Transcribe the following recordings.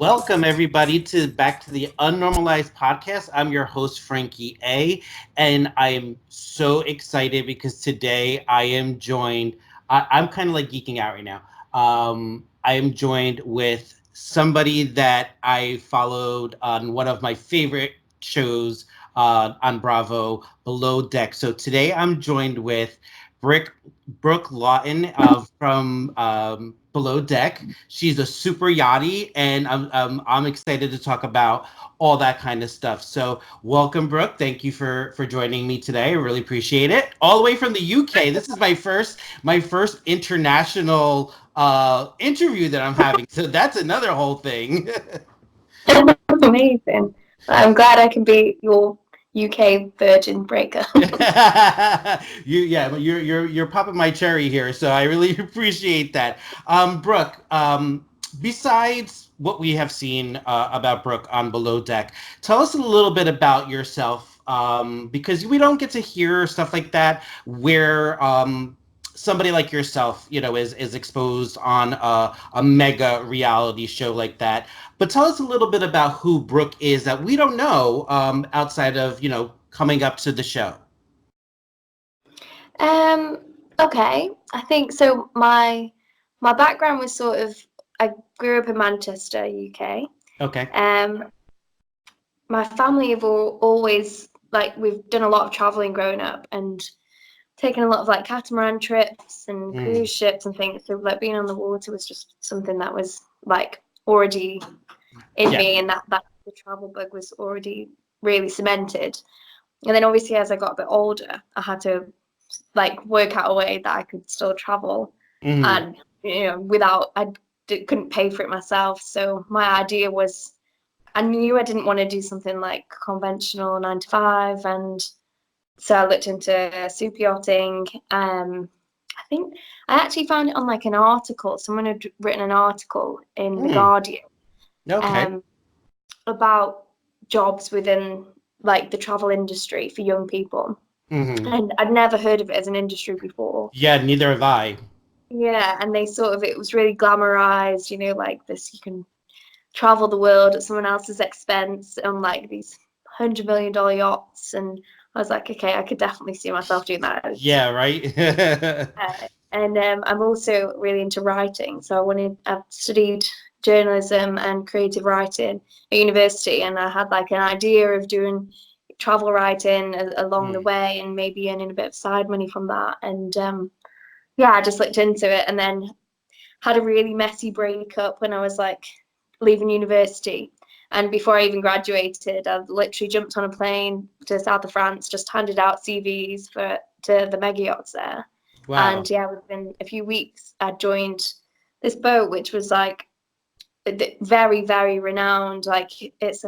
Welcome everybody to back to the Unnormalized podcast. I'm your host Frankie A, and I am so excited because today I am joined. I'm kind of like geeking out right now. I am joined with somebody that I followed on one of my favorite shows on Bravo, Below Deck. So today I'm joined with Brick Brooke Laughton from Below Deck. She's a super yachty, and I'm excited to talk about all that kind of stuff. So, welcome, Brooke. Thank you for joining me today. I really appreciate it. All the way from the UK. This is my first international interview that I'm having. So that's another whole thing. Amazing. I'm glad I can be your UK virgin breaker. You're popping my cherry here, so I really appreciate that. Brooke, besides what we have seen about Brooke on Below Deck, tell us a little bit about yourself, because we don't get to hear stuff like that where somebody like yourself, is exposed on a mega reality show like that. But tell us a little bit about who Brooke is that we don't know outside of coming up to the show. Um, okay. I think so. My background was sort of I grew up in Manchester, UK. Okay. My family have always like we've done a lot of traveling growing up and taken a lot of like catamaran trips and cruise ships and things. So like being on the water was just something that was like already in me, and that the travel bug was already really cemented. And then obviously as I got a bit older, I had to like work out a way that I could still travel, and without couldn't pay for it myself. So my idea was I knew I didn't want to do something like conventional 9 to 5, and so I looked into super yachting. I think I actually found it on like an article. Someone had written an article in the Guardian. Okay. About jobs within like the travel industry for young people. And I'd never heard of it as an industry before. Yeah, neither have I. Yeah, and they sort of, it was really glamorized, like this, you can travel the world at someone else's expense on like these $100 million yachts. And I was like, okay, I could definitely see myself doing that. Yeah, right. And I'm also really into writing. So I've studied journalism and creative writing at university, and I had like an idea of doing travel writing along the way and maybe earning a bit of side money from that. And I just looked into it and then had a really messy breakup when I was like leaving university. And before I even graduated, I literally jumped on a plane to south of France, just handed out CVs to the mega yachts there. Wow. And within a few weeks, I joined this boat, which was like very, very renowned. Like it's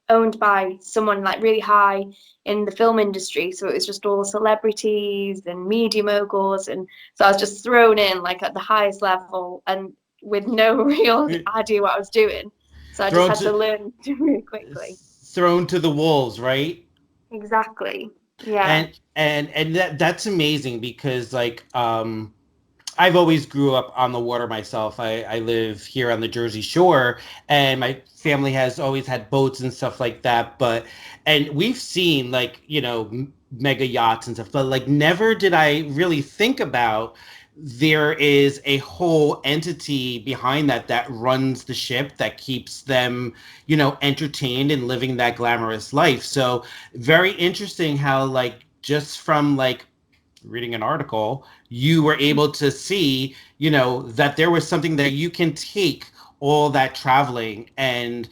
owned by someone like really high in the film industry. So it was just all celebrities and media moguls. And so I was just thrown in like at the highest level and with no real idea what I was doing. So I just had to learn really quickly. Thrown to the wolves, right? Exactly. Yeah. And that's amazing because like I've always grew up on the water myself. I live here on the Jersey Shore, and my family has always had boats and stuff like that. And we've seen like, mega yachts and stuff, but like never did I really think about there is a whole entity behind that runs the ship, that keeps them, entertained and living that glamorous life. So very interesting how like just from like reading an article, you were able to see, that there was something that you can take all that traveling and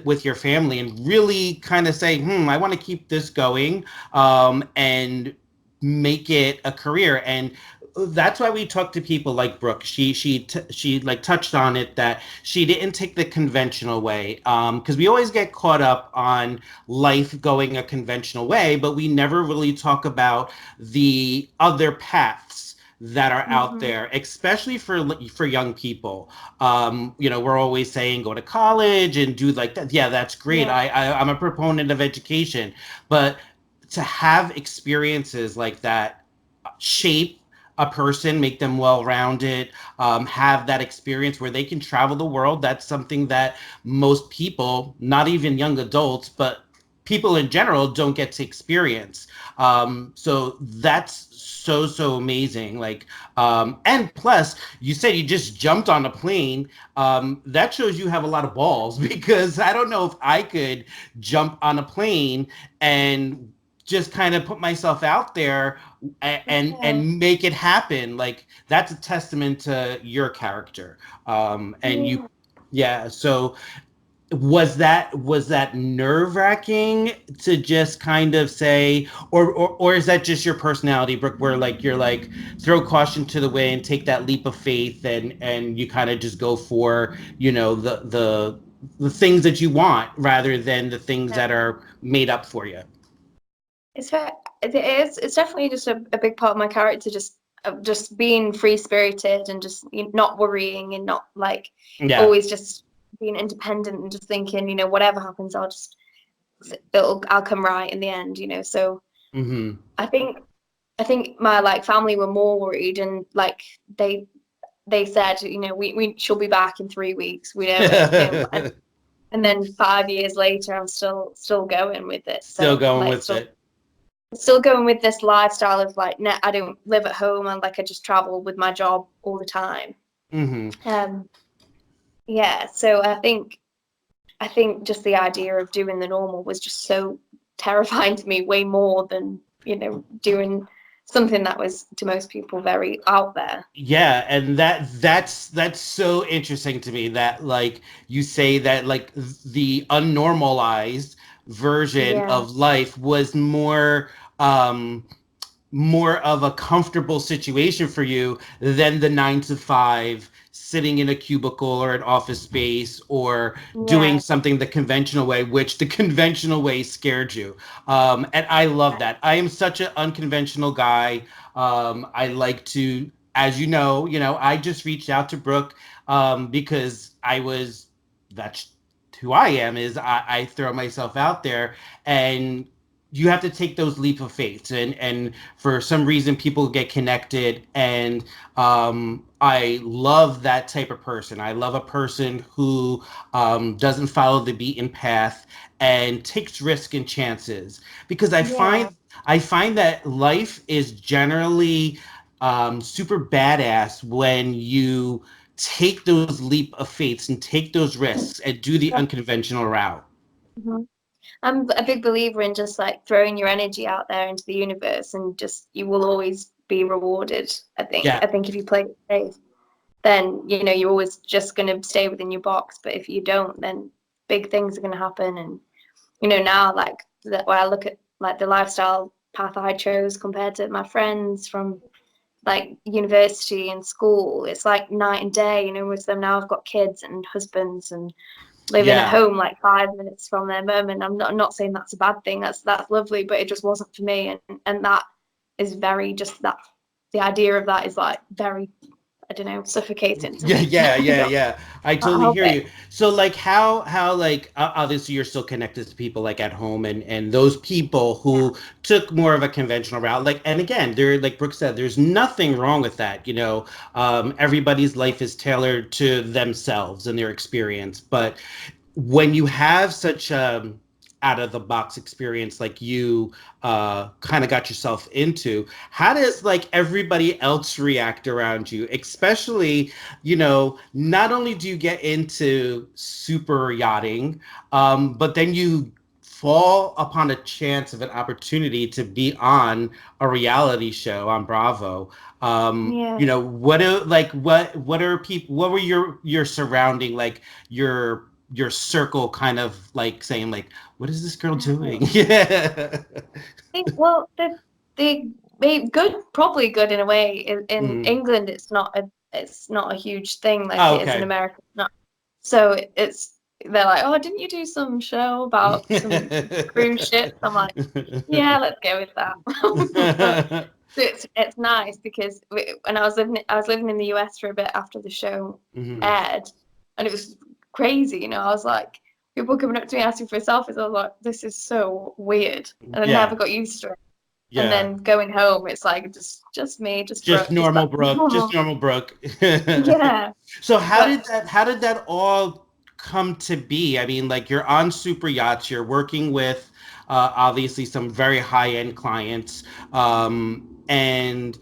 with your family and really kind of say, I want to keep this going and make it a career. And that's why we talk to people like Brooke. She like touched on it, that she didn't take the conventional way, because we always get caught up on life going a conventional way, but we never really talk about the other paths that are out there, especially for young people. We're always saying go to college and do like that. Yeah, that's great. I'm a proponent of education, but to have experiences like that shape a person, make them well-rounded, have that experience where they can travel the world. That's something that most people, not even young adults, but people in general don't get to experience. So that's so amazing. Like, and plus, you said you just jumped on a plane. That shows you have a lot of balls because I don't know if I could jump on a plane and just kind of put myself out there Yeah. and make it happen. Like that's a testament to your character. And you, Yeah. yeah. So was that nerve-wracking to just kind of say, or is that just your personality, Brooke, where like you're like throw caution to the wind, take that leap of faith, and you kind of just go for, the things that you want rather than the things Yeah. that are made up for you. It's fair. It is. It's definitely just a big part of my character, just being free spirited and just not worrying and not like Yeah. always just being independent and just thinking, whatever happens, I'll come right in the end, So Mm-hmm. I think I think my like family were more worried and like they said, we she'll be back in 3 weeks, we know it, and then 5 years later I'm still going with it. Still So going like with it. still going with this lifestyle of like I don't live at home and like I just travel with my job all the time. Mm-hmm. Um yeah, so I think just the idea of doing the normal was just so terrifying to me, way more than, doing something that was to most people very out there. Yeah, and that's so interesting to me that like you say that like the unnormalized version Yeah, of life was um more of a comfortable situation for you than the 9 to 5 sitting in a cubicle or an office space or doing yeah, something the conventional way, which the conventional way scared you. And I love that. I am such an unconventional guy. I like to, as I just reached out to Brooke because that's who I am, is I throw myself out there, and you have to take those leap of faith, and for some reason people get connected, and I love that type of person. I love a person who doesn't follow the beaten path and takes risk and chances, because i yeah, find i find that life is generally super badass when you take those leap of faiths and take those risks and do the unconventional route. Mhm. I'm a big believer in just like throwing your energy out there into the universe and just you will always be rewarded. I think. Yeah. I think if you play it safe, then you're always just gonna stay within your box. But if you don't, then big things are gonna happen. And now like where I look at like the lifestyle path I chose compared to my friends from like university and school, it's like night and day. Most of them now have got kids and husbands and living at Yeah. home like 5 minutes from their mum. And I'm not saying that's a bad thing. That's lovely, but it just wasn't for me. And that is very just that the idea of that is like very, I don't know, suffocating to Yeah, me. yeah, I yeah, can't yeah. I totally help hear it. you. So like how like obviously you're still connected to people like at home, and those people Yeah. who took more of a conventional route, like, and again, there, like Brooke said, there's nothing wrong with that. Everybody's life is tailored to themselves and their experience. But when you have such a out of the box experience like you kind of got yourself into, how does like everybody else react around you, especially, not only do you get into super yachting, but then you fall upon a chance of an opportunity to be on a reality show on Bravo. Yeah. What were your surrounding, like your circle kind of like saying like, what is this girl doing? Yeah. Well, they good, probably good in a way. In Mhm. England, it's not a huge thing like Oh, it is in okay. America. It's not. So they're like, oh, didn't you do some show about some cruise ships? I'm like, yeah, let's go with that. But it's nice because when I was living in the US for a bit after the show Mhm. aired, and it was crazy. I was like, people coming up to me asking for selfies. I was like, this is so weird, and I never Yeah. got used to it. And Yeah. then going home, it's like just me, just Just Brooke, just normal back to Brooke. Just normal. normal Brooke. Yeah. So But how did that all come to be? I mean, like you're on Super Yachts, you're working with obviously some very high end clients. And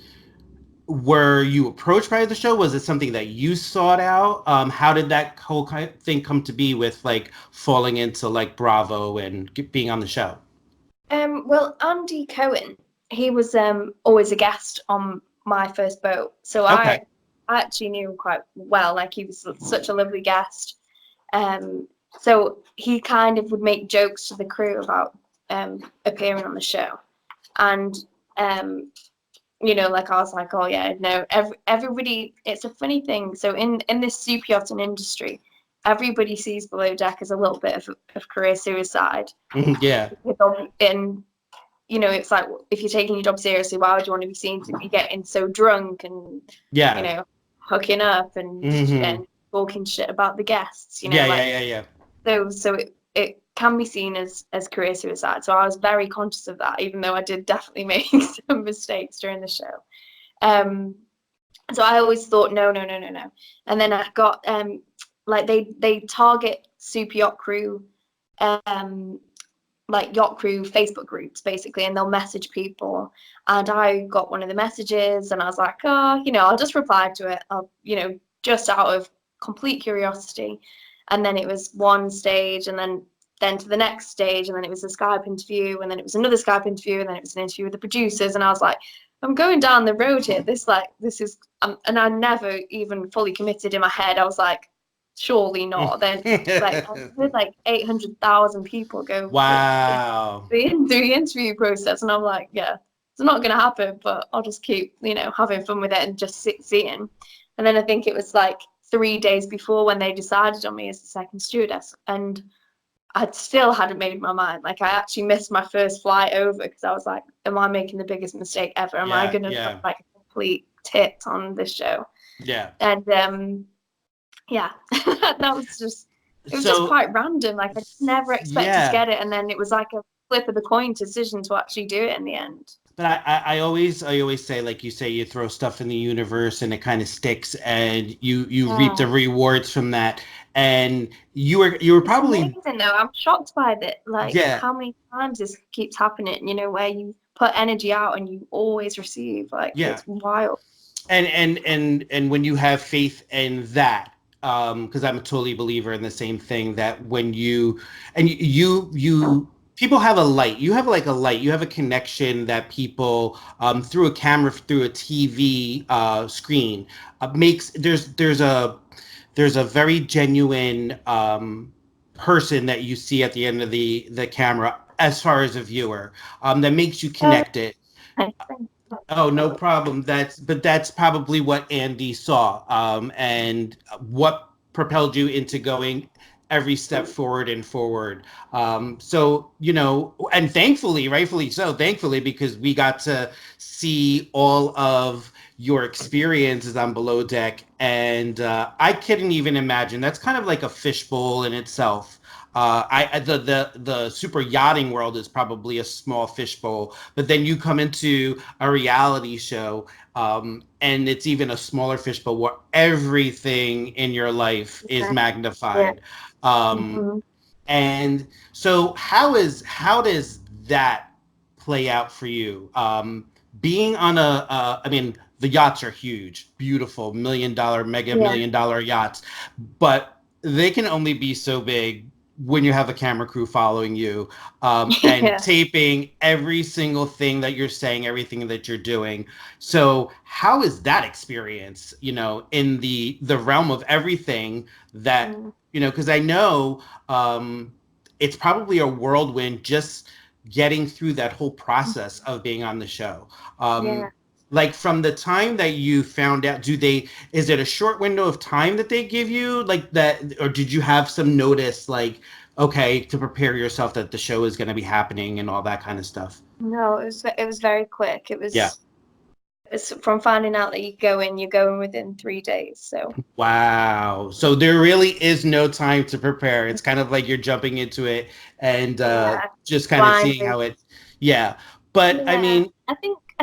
were you approached by the show? Was it something that you sought out? How did that whole thing come to be with like falling into like Bravo and being on the show? well, Andy Cohen, he was always a guest on my first boat, so Okay. I actually knew him quite well. Like he was such a lovely guest. Um, so he kind of would make jokes to the crew about appearing on the show, and like I was like, oh yeah, no, everybody. It's a funny thing. So in this super yachting industry, everybody sees Below Deck as a little bit of career suicide. Yeah. And it's like if you're taking your job seriously, why would you want to be seen to be getting so drunk and you Yeah. know hooking up and Hmm. and talking shit about the guests? Yeah, yeah, Like yeah, yeah. so it can be seen as career suicide. So I was very conscious of that, even though I did definitely make some mistakes during the show. Um, so I always thought no, no, no, no, no. And then I got like they target super yacht crew, like yacht crew Facebook groups basically, and they'll message people. And I got one of the messages, and I was like, oh, I'll just reply to it. I'll, just out of complete curiosity. And then it was one stage, and then to the next stage, and then it was a Skype interview, and then it was another Skype interview, and then it was an interview with the producers. And I was like, I'm going down the road here. This is, and I never even fully committed in my head. I was like, surely not. Then like I heard like 800,000 people go Wow. through the interview process, and I'm like, yeah, it's not gonna happen. But I'll just keep having fun with it and just seeing. And then I think it was like 3 days before when they decided on me as the second stewardess, and I still hadn't made my mind. Like I actually missed my first flight over because I was like, am I making the biggest mistake ever? Am I Yeah, gonna look yeah, like a complete tit on this show? yeah. And yeah, that was just it was just So, quite random. Like I just never expected to yeah. get it, and then it was like a flip of the coin decision to actually do it in the end. But I always say, like you say, you throw stuff in the universe and it kind of sticks, and you reap the Yeah. rewards from that. And you were It's probably, amazing though. I'm shocked by that. Like yeah, how many times this keeps happening. Where you put energy out and you always receive. Like yeah. it's wild. And when you have faith in that, because I'm a totally believer in the same thing, that when you people have a light, you have like a light, you have a connection that people through a camera, through a TV screen makes there's a very genuine person that you see at the end of the camera as far as a viewer, that makes you Uh, connected. I think Oh, no problem. That's probably what Andy saw, and what propelled you into going every step forward and forward. So, and thankfully, rightfully so, thankfully, because we got to see all of your experiences on Below Deck, and I couldn't even imagine. That's kind of like a fishbowl in itself. The super yachting world is probably a small fishbowl, but then you come into a reality show, and it's even a smaller fishbowl where everything in your life is yeah. magnified. Um, Hmm. and so, how does that play out for you? Being on I mean, the yachts are huge, beautiful, $1 million, mega Yeah. $1 million yachts, but they can only be so big when you have a camera crew following you, and Yeah. taping every single thing that you're saying, everything that you're doing. So, how is that experience? In the realm of everything that Mm. because I know it's probably a whirlwind just getting through that whole process of being on the show. Yeah. Like from the time that you found out, is it a short window of time that they give you like that, or did you have some notice like, okay, to prepare yourself that the show is going to be happening and all that kind of stuff? No, it was very quick. Yeah. It's from finding out that you're going within 3 days. So Wow. So there really is no time to prepare. It's kind of like you're jumping into it and yeah, just kind of seeing blindly. how it, yeah. But I Yeah, mean, I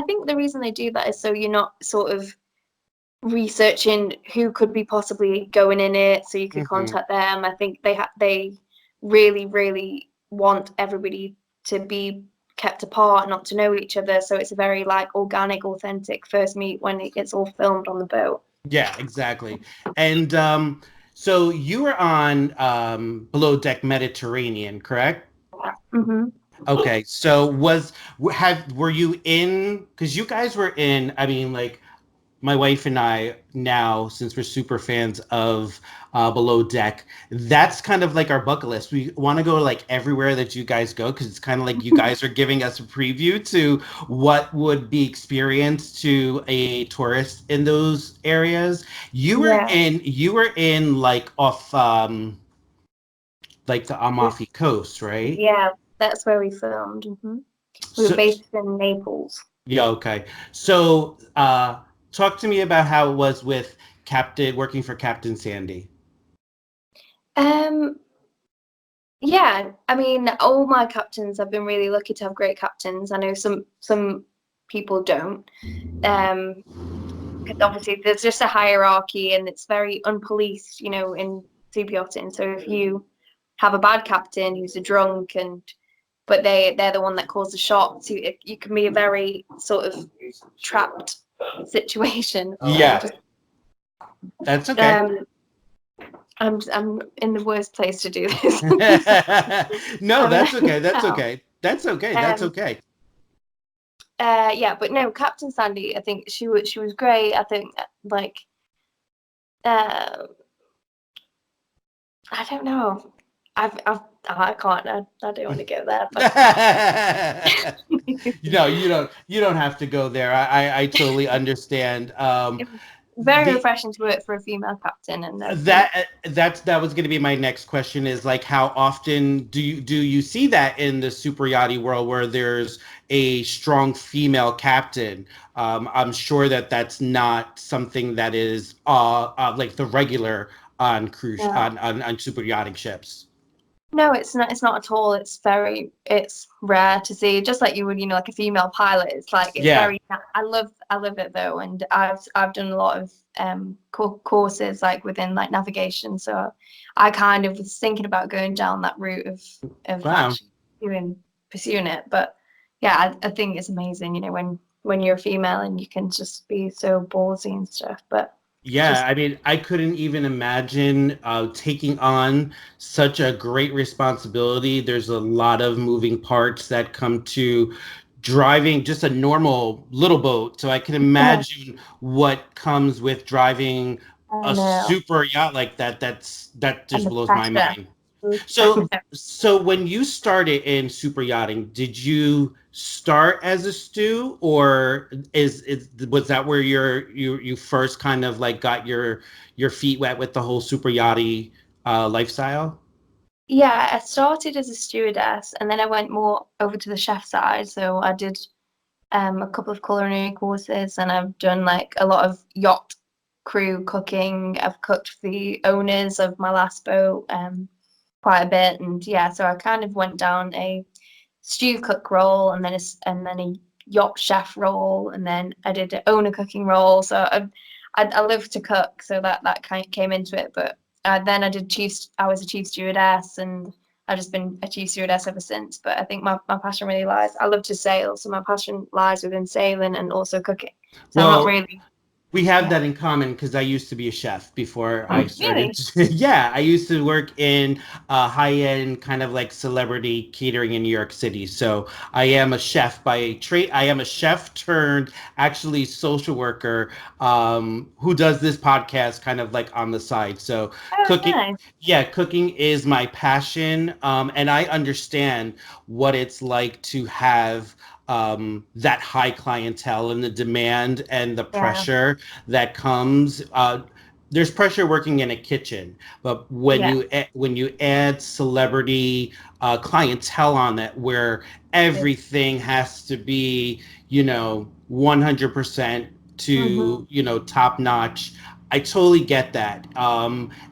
think the reason they do that is so you're not sort of researching who could be possibly going in it, so you could mhm. contact them. I think they really, really want everybody to be kept apart, not to know each other. So it's a very like organic, authentic first meet when it's all filmed on the boat. Yeah, exactly. And so you were on Below Deck Mediterranean, correct? Hmm. Okay, so were you in, because you guys were in, I mean, like my wife and I now, since we're super fans of Below Deck, that's kind of like our bucket list. We want to go like everywhere that you guys go because it's kind of like you guys are giving us a preview to what would be experienced to a tourist in those areas. Yeah, You were in like off like the Amalfi Coast, right? yeah, that's where we filmed. We were So based in Naples. yeah, okay. So talk to me about how it was with Captain working for Captain Sandy. Um, Yeah, I mean, all my captains, I've been really lucky to have great captains. I know some people don't. 'Cause obviously there's just a hierarchy and it's very unpoliced, in super yachting. So if you have a bad captain who's a drunk and but they're the one that calls the shots, you can be a very sort of trapped situation. Yeah, that's okay. Um, I'm in the worst place to do this. No, I'm in that's a okay. That's hotel. okay. That's okay. That's Um, okay. yeah, but no, Captain Sandy, I think she was great. I think like uh, I don't know. I can't. I don't want to go there, but You don't have to go there. I totally understand. it was very The refreshing to work for a female captain and everything. that was going to be my next question is like how often do you see that in the super yachty world where there's a strong female captain? I'm sure that that's not something that is like the regular on cruise No, on super yachting ships. no, it's not. It's not at all. It's rare to see. Just like you would, like a female pilot. It's like it's Yeah. very. I love it though, and I've done a lot of courses like within like navigation. So I kind of was thinking about going down that route of Wow. actually pursuing it. But yeah, I think it's amazing. When you're a female and you can just be so ballsy and stuff. But Yeah, just I mean, I couldn't even imagine taking on such a great responsibility. There's a lot of moving parts that come to driving just a normal little boat. So I can yeah, imagine what comes with driving I a know. super yacht like that. That And just the blows my pressure. mind. So when you started in super yachting, did you start as a stew, or was that where you first kind of like got your feet wet with the whole super yachty lifestyle? Yeah, I started as a stewardess and then I went more over to the chef side. So I did a couple of culinary courses and I've done like a lot of yacht crew cooking. I've cooked for the owners of my last boat quite a bit. And yeah, so I kind of went down a stew cook role and then a yacht chef role and then I did an owner cooking role. So I love to cook, so that kind of came into it. But then I was a chief stewardess, and I've just been a chief stewardess ever since. But I think my passion really lies. I love to sail, so my passion lies within sailing and also cooking. So I'm not Well, really, we have yeah. that in common because I used to be a chef before I started. Really? Yeah, I used to work in high-end kind of like celebrity catering in New York City. So I am a chef by trade. I am a chef turned actually social worker who does this podcast kind of like on the side. So Oh, cooking, nice. yeah, cooking is my passion, and I understand what it's like to have that high clientele and the demand and the Yeah, pressure that comes. There's pressure working in a kitchen, but yeah, when you add celebrity clientele on that, where everything has to be 100% mm-hmm. to top notch. I totally get that.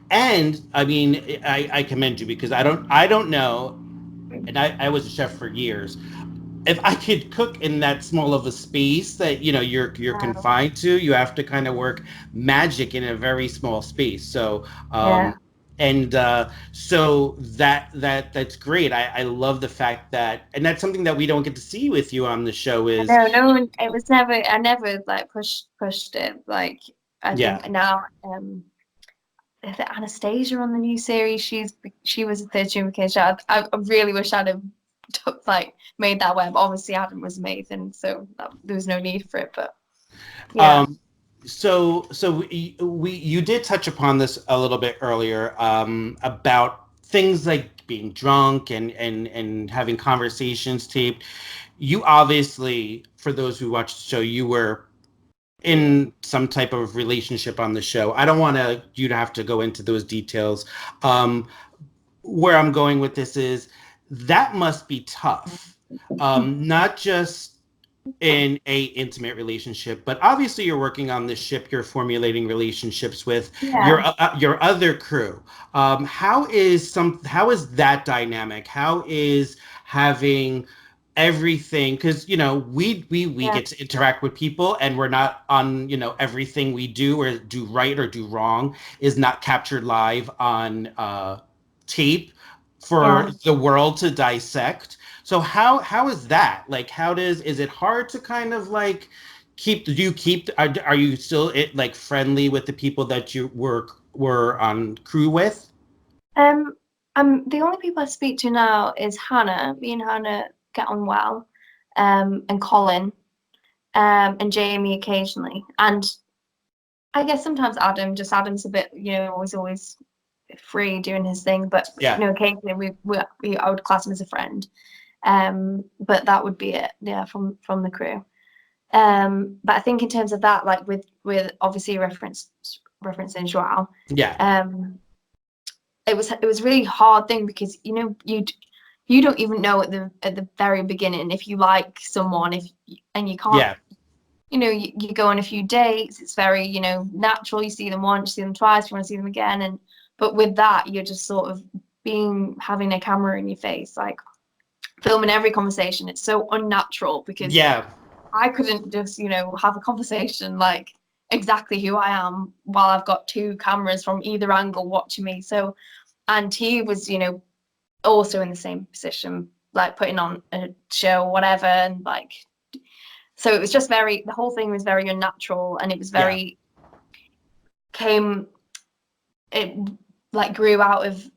And I mean, I commend you because I don't know, and I was a chef for years. if I could cook in that small of a space that you're Wow. confined to, you have to kind of work magic in a very small space. So Yeah. and so that's great. I love the fact that, and that's something that we don't get to see with you on the show I is know, no one, it was never, I never like pushed it. Like, I yeah. think now, is it Anastasia on the new series? She was a third Junker. I really wish I'd have like made that web. Obviously, Adam was amazing, so there was no need for it. But yeah, Um, so you did touch upon this a little bit earlier about things like being drunk and having conversations taped. You obviously, for those who watched the show, you were in some type of relationship on the show. I don't want you to have to go into those details. Um, where I'm going with this is that must be tough. Not just in a intimate relationship, but obviously you're working on this ship, you're formulating relationships with yeah, your other crew. How is that dynamic? How is having everything, because we yeah, get to interact with people, and we're not on, everything we do or do right or do wrong is not captured live on tape for yeah. the world to dissect. So how is that? Like, is it hard to kind of like are you still like friendly with the people that you were on crew with? Um, the only people I speak to now is Hannah. Me and Hannah get on well, and Colin, and Jamie occasionally, and I guess sometimes Adam. Just Adam's a bit, always free doing his thing, but Yeah. occasionally I would class him as a friend. But that would be it, yeah, from the crew. But I think in terms of that, like with obviously referencing Joao, Yeah. um, it was a really hard thing because you don't even know at the very beginning if you like someone, and you can't, Yeah. you go on a few dates, it's very, natural. You see them once, you see them twice, you want to see them again, but with that you're just sort of having a camera in your face, like filming every conversation. It's so unnatural because Yeah. I couldn't just, have a conversation like exactly who I am while I've got two cameras from either angle watching me. So, and he was, also in the same position, like putting on a show or whatever. And like, so it was just the whole thing was very unnatural, and it was Yeah. came, it like grew out of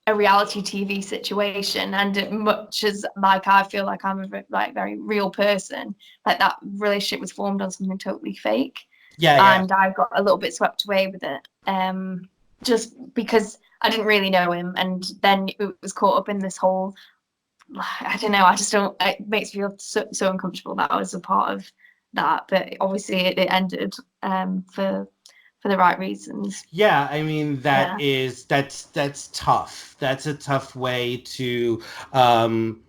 a reality TV situation, and much as like I feel like I'm a like very real person, like that relationship was formed on something totally fake, Yeah. Yeah. and I got a little bit swept away with it, just because I didn't really know him, and then it was caught up in this whole, I don't know, I just don't, it makes me feel so uncomfortable that I was a part of that, but obviously it ended, for the right reasons. Yeah, I mean Yeah, that's tough. That's a tough way to um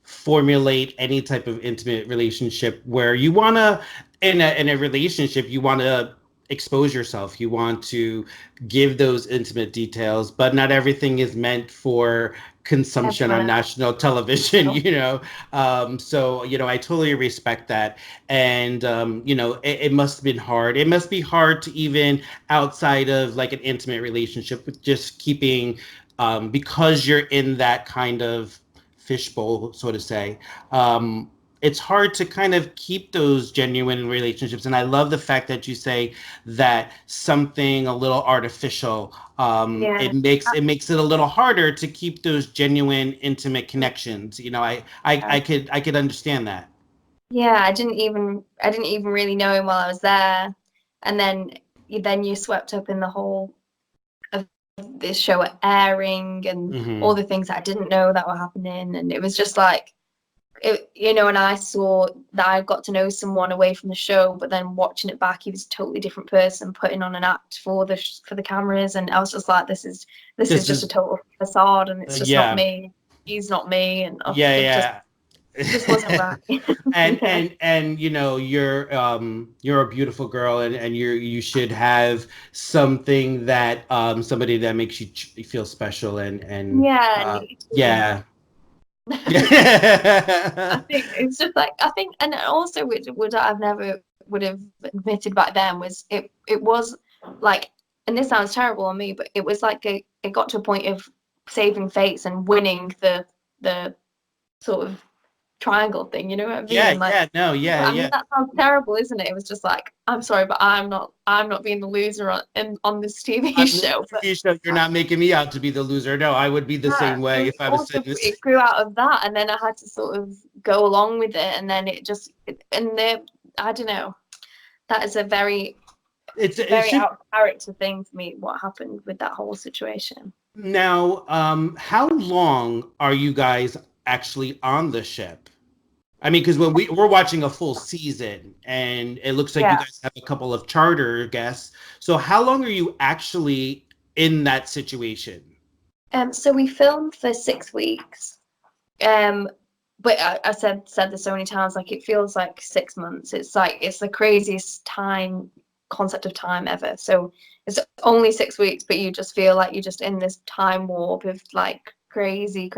formulate any type of intimate relationship where you want to, in a relationship, you want to expose yourself, you want to give those intimate details, but not everything is meant for consumption everyone on else. national television. So, So I totally respect that. And it must have been hard. It must be hard to, even outside of like an intimate relationship, with just keeping, because you're in that kind of fishbowl, so to say. It's hard to kind of keep those genuine relationships. And I love the fact that you say that something a little artificial, yeah. it makes it a little harder to keep those genuine, intimate connections. I could understand that. Yeah, I didn't even really know him while I was there. And then you're swept up in the whole of this show airing and all Hmm. the things that I didn't know that were happening. And it was just like and I saw that I got to know someone away from the show, but then watching it back, he was a totally different person putting on an act for the cameras, and I was just like, this is This just a is total facade, and it's just not yeah, me. He's not me, and yeah, it just yeah. wasn't right. and Yeah. and and you're a beautiful girl, and you should have something that somebody that makes you feel special, and Yeah, and you do. yeah. I think it's just like I think, and also which would I've never would have admitted back then was it was like, and this sounds terrible on me, but it was like it got to a point of saving fates and winning the sort of triangle thing. You know what I Yeah, mean? Like, yeah, no, yeah, I mean yeah. that sounds terrible, isn't it? It was just like, I'm sorry, but I'm not being the loser on this TV On this show. But TV show, you're not making me out to be the loser. No, I would be the yeah, same so way it if I was also sitting this. it grew out of that, and then I had to sort of go along with it, and then it just and the I don't know. That is a It's very super. out of character thing for me. What happened with that whole situation? Now, how long are you guys actually on the ship? I mean, because when we're watching a full season, and it looks like you Yeah. guys have a couple of charter guests. So, how long are you actually in that situation? So we filmed for 6 weeks. Um, but I said this so many times, like it feels like 6 months. It's like it's the craziest time concept of time ever. So it's only 6 weeks, but you just feel like you're just in this time warp of like crazy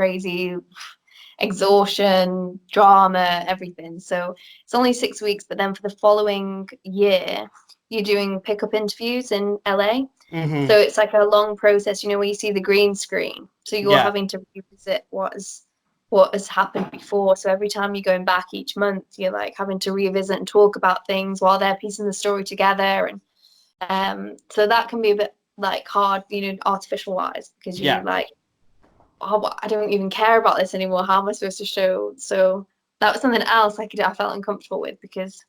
exhaustion, drama, everything. So it's only 6 weeks, but then for the following year, you're doing pickup interviews in LA. Hmm. So it's like a long process, you know, where you see the green screen. So you're Yeah. having to revisit what has happened before. So every time you're going back each month, you're like having to revisit and talk about things while they're piecing the story together. And so that can be a bit like hard, you know, artificial wise, because you Yeah. like, oh, I don't even care about this anymore. How am I supposed to show? So that was something else I felt uncomfortable with, because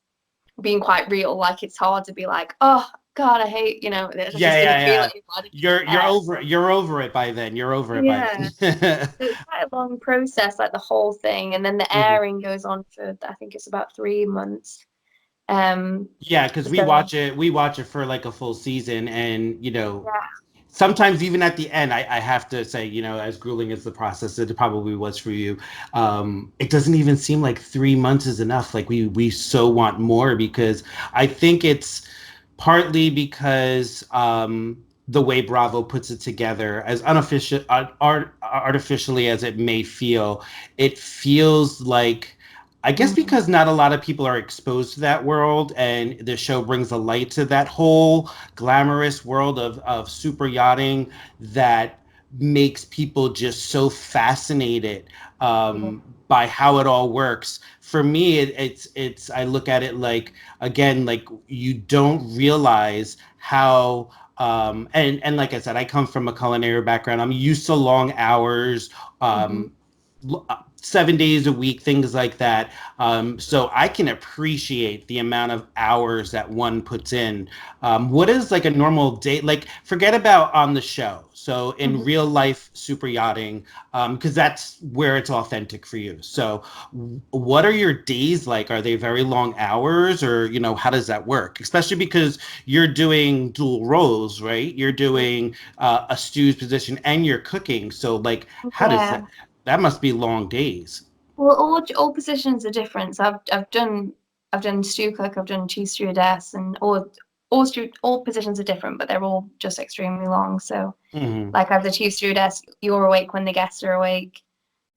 being quite real, like it's hard to be like, oh God, I hate, you know, I Yeah, just didn't yeah, feel yeah. it anymore. I didn't You're care. over you're over it by then. You're over it by Yeah. then. So it's quite a long process, like the whole thing, and then the Mhm. airing goes on for I think it's about 3 months. Um, Yeah, because so we watch it for like a full season, and yeah, sometimes even at the end, I have to say, as grueling as the process it probably was for you, it doesn't even seem like 3 months is enough. Like we so want more, because I think it's partly because the way Bravo puts it together, as unofficial artificially as it may feel, it feels like, I guess, mm, because not a lot of people are exposed to that world, and the show brings a light to that whole glamorous world of super yachting, that makes people just so fascinated yeah, by how it all works. For me, it's I look at it like, again, like, you don't realize how, and like I said, I come from a culinary background. I'm used to long hours, hmm, um 7 days a week, things like that. So I can appreciate the amount of hours that one puts in. What is like a normal day? Like, forget about on the show. So in hmm. real life super yachting, because that's where it's authentic for you. So what are your days like? Are they very long hours, or how does that work? Especially because you're doing dual roles, right? You're doing a stew's position, and you're cooking. So, like, how does Yeah. that must be long days. Well, all positions are different. So I've done stew cook, I've done cheese stewardess, and all positions are different, but they're all just extremely long. So Hmm. like as a chief stewardess, you're awake when the guests are awake.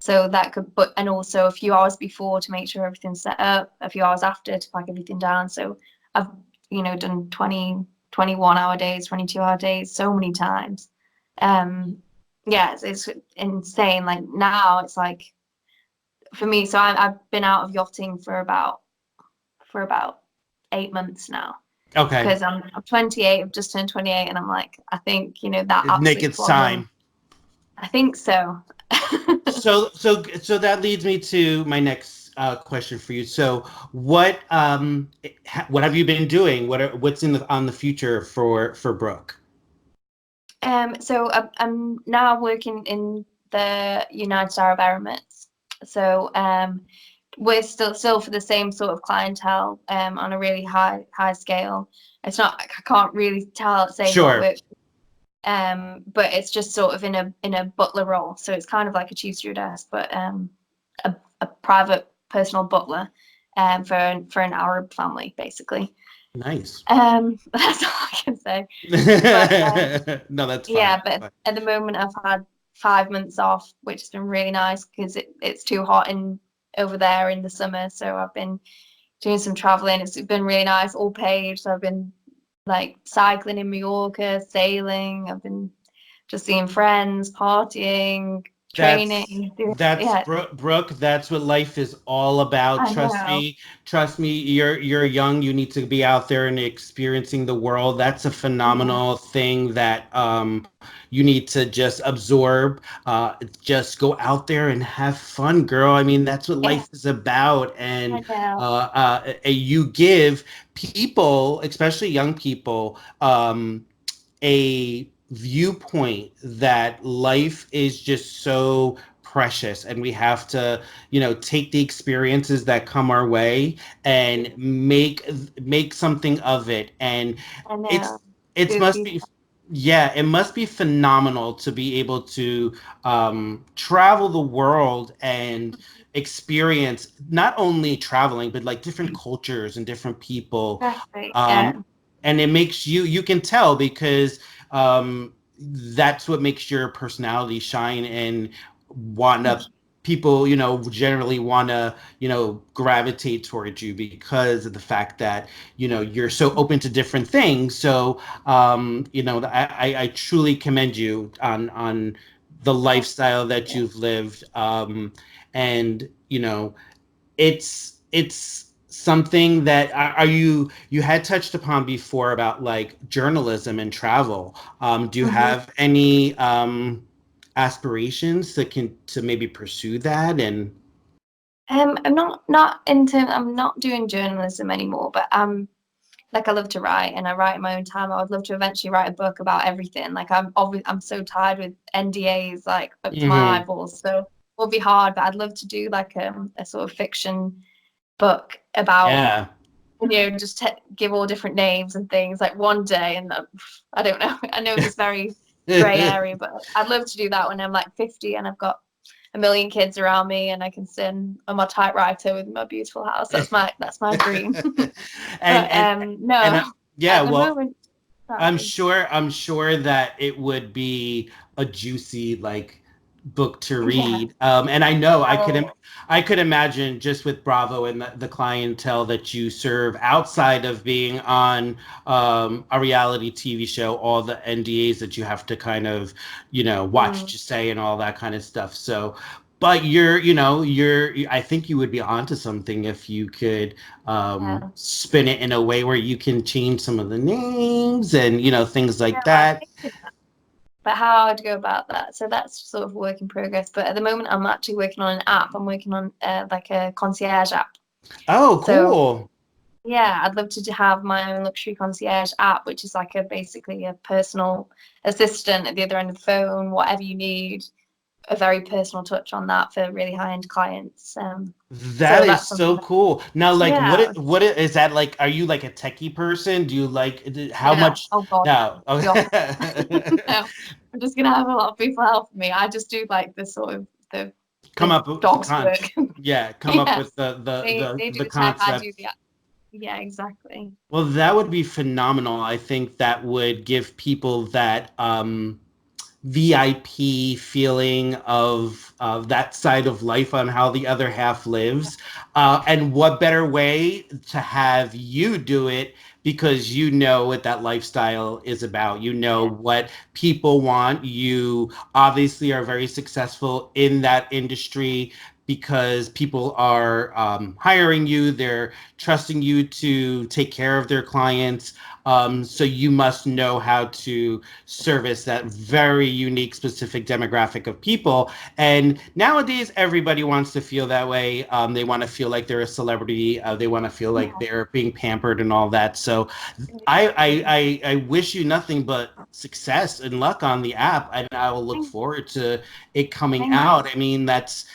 So that could, but and also a few hours before to make sure everything's set up, a few hours after to pack everything down. So I've, done 20, 21 hour days, 22-hour days so many times. Um, yeah, it's insane. Like now it's like for me, so I've been out of yachting for about 8 months now, Okay. because I'm 28, I've just turned 28, and I'm like, I think, that Nick, absolute it's flogging. time. I think so. So that leads me to my next question for you. So what have you been doing? What's on the future for Brooke? So I'm now working in the United Arab Emirates. So we're still for the same sort of clientele on a really high scale. It's not, I can't really say who I Sure. work, but it's just sort of in a butler role. So it's kind of like a chief stewardess, but a private personal butler for an Arab family basically. Nice. That's all I can say. But No, that's fine. yeah, but at the moment I've had 5 months off, which has been really nice because it's too hot over there in the summer. So I've been doing some traveling. It's been really nice, all paid. So I've been like cycling in Mallorca, sailing. I've been just seeing friends, partying, That's training. that's Yeah, Brooke. That's what life is all about. I know. Trust me. You're young. You need to be out there and experiencing the world. That's a Yeah, phenomenal thing that you need to just absorb. Just go out there and have fun, girl. I mean, that's what yeah, life is about. And I know. you give people, especially young people, a viewpoint that life is just so precious and we have to take the experiences that come our way and make something of it. And I it's know. it Do must be be yeah, it must be phenomenal to be able to travel the world and experience not only traveling but like different cultures and different people. exactly. Yeah. um, and it makes you can tell because that's what makes your personality shine and want to people generally want to gravitate towards you because of the fact that you're so open to different things. So I truly commend you on the lifestyle that you've lived. And it's something that are you had touched upon before about like journalism and travel. Do you Mhm. have any aspirations to maybe pursue that? And I'm not doing journalism anymore, but like I love to write and I write in my own time. I would love to eventually write a book about everything. Like I'm so tired with NDAs like up to my Mhm. eyeballs. So it will be hard, but I'd love to do like a sort of fiction book about, Yeah. just give all different names and things like one day. And I don't know. I know it's very grey area, but I'd love to do that when I'm like 50 and I've got a million kids around me and I can sit on my typewriter with my beautiful house. That's my dream. and But and and no, yeah, at the well, moment, I'm sorry. sure I'm sure that it would be a juicy like book to Yeah. read. And I know Oh, I could imagine just with Bravo and the clientele that you serve outside of being on a reality TV show, all the NDAs that you have to kind of, watch what mm, you say and all that kind of stuff. So, but you're I think you would be onto something if you could yeah. spin it in a way where you can change some of the names and things Yeah, like I'm that. thinking that. But how I'd go about that. So that's sort of work in progress. But at the moment, I'm actually working on an app. I'm working on like a concierge app. Oh, So cool. yeah, I'd love to have my own luxury concierge app, which is like basically a personal assistant at the other end of the phone, whatever you need, a very personal touch on that for really high-end clients. That So is that's so something cool. Now, like, yeah. is that like? Are you like a techie person? Do you like how No, much? oh God, no, No. the opposite. No, I'm just gonna have a lot of people helping me. I just do like the sort of Come the up with dog's work. yeah, come up Yeah, with the they do the the tech, I do concept. the yeah, exactly. Well, that would be phenomenal. I think that would give people that VIP feeling of that side of life on how the other half lives. And what better way to have you do it because you know what that lifestyle is about. You know Yeah, what people want. You obviously are very successful in that industry because people are hiring you, they're trusting you to take care of their clients. So you must know how to service that very unique, specific demographic of people. And nowadays, everybody wants to feel that way. They want to feel like they're a celebrity. They want to feel like yeah, they're being pampered and all that. So exactly. I wish you nothing but success and luck on the app, and I will look Thank, forward to it coming thank you. out. I mean, that's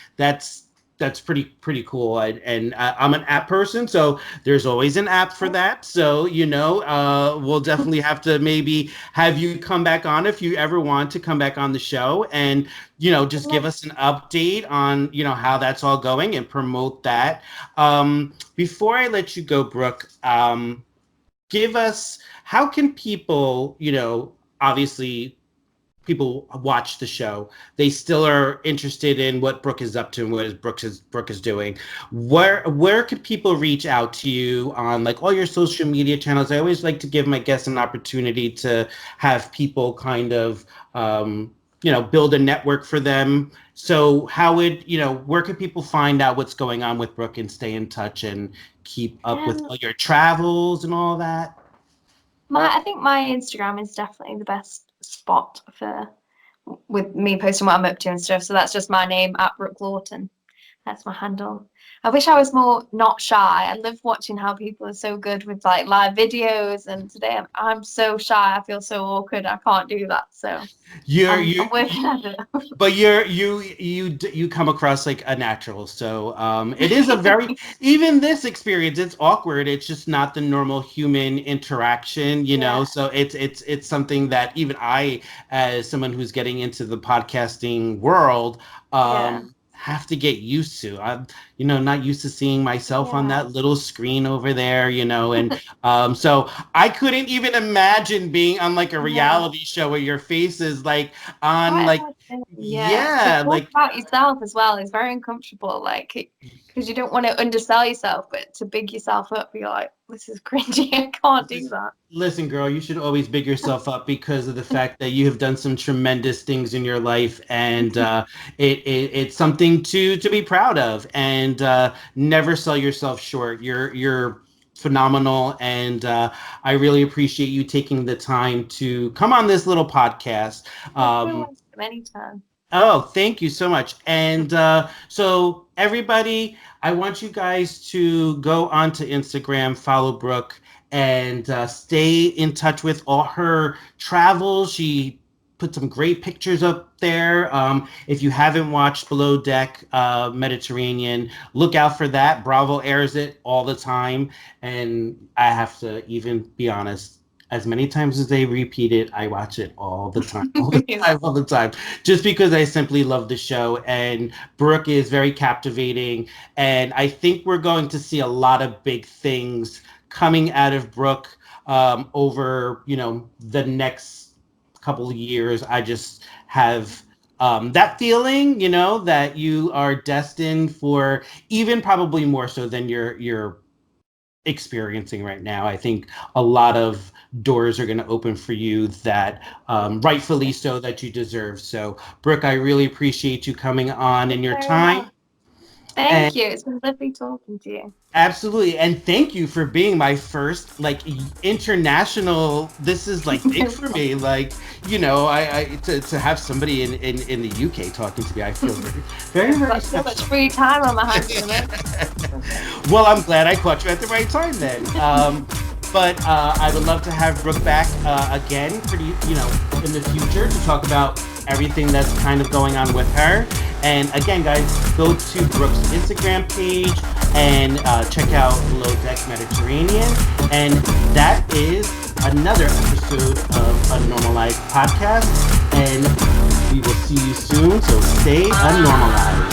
that's pretty cool. And I'm an app person, so there's always an app for that. So we'll definitely have to maybe have you come back on if you ever want to come back on the show, and just give us an update on how that's all going and promote that. Before I let you go, Brooke, give us how can people obviously people watch the show, they still are interested in what Brooke is up to and what Brooke is doing. Where could people reach out to you on like all your social media channels? I always like to give my guests an opportunity to have people kind of build a network for them. So how would where could people find out what's going on with Brooke and stay in touch and keep up with all your travels and all that? I think my Instagram is definitely the best spot for with me posting what I'm up to and stuff. So that's just my name at Brooke Laughton. That's my handle. I wish I was more not shy. I love watching how people are so good with like live videos, and today I'm so shy. I feel so awkward. I can't do that. So I'm working at it. But you come across like a natural. So it is a very even this experience. It's awkward. It's just not the normal human interaction, you know. So it's something that even I, as someone who's getting into the podcasting world, have to get used to. I'm, not used to seeing myself on that little screen over there, and so I couldn't even imagine being on like a reality show where your face is like on like like about yourself as well is very uncomfortable, like because you don't want to undersell yourself, but to big yourself up, you're like, this is cringy. I can't do that. Listen, girl, you should always big yourself up because of the fact that you have done some tremendous things in your life, and it's something to be proud of, and never sell yourself short. You're phenomenal, and I really appreciate you taking the time to come on this little podcast. Anytime. Oh, thank you so much. And so everybody, I want you guys to go onto Instagram, follow Brooke, and stay in touch with all her travels. She put some great pictures up there. If you haven't watched Below Deck Mediterranean, look out for that. Bravo airs it all the time. And I have to even be honest, as many times as they repeat it, I watch it all the time, all the time, just because I simply love the show. And Brooke is very captivating. And I think we're going to see a lot of big things coming out of Brooke over, the next couple of years. I just have that feeling, that you are destined for even probably more so than you're experiencing right now. I think a lot of doors are going to open for you that rightfully so that you deserve. So Brooke, I really appreciate you coming on and your time. Thank you. It's been lovely talking to you. Absolutely. And thank you for being my first like international. This is like big for me. Like, I to have somebody in the UK talking to me, I feel very so much free time on my hands. Well, I'm glad I caught you at the right time then. But I would love to have Brooke back again in the future to talk about everything that's kind of going on with her. And again, guys, go to Brooke's Instagram page and check out Below Deck Mediterranean. And that is another episode of UNnormalized Podcast. And we will see you soon. So stay unnormalized.